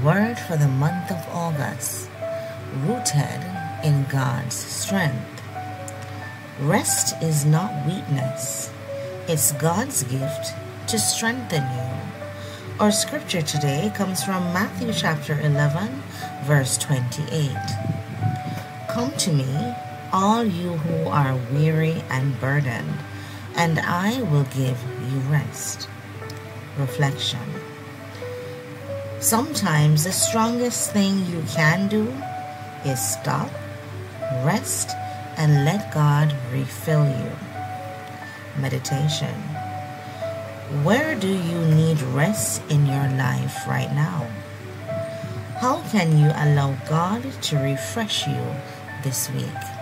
Word for the month of August. Rooted in God's strength. Rest is not weakness. It's God's gift to strengthen you. Our scripture today comes from Matthew chapter 11, verse 28. Come to me, all you who are weary and burdened, and I will give you rest. Reflection. Sometimes the strongest thing you can do is stop, rest, and let God refill you. Meditation. Where do you need rest in your life right now? How can you allow God to refresh you this week?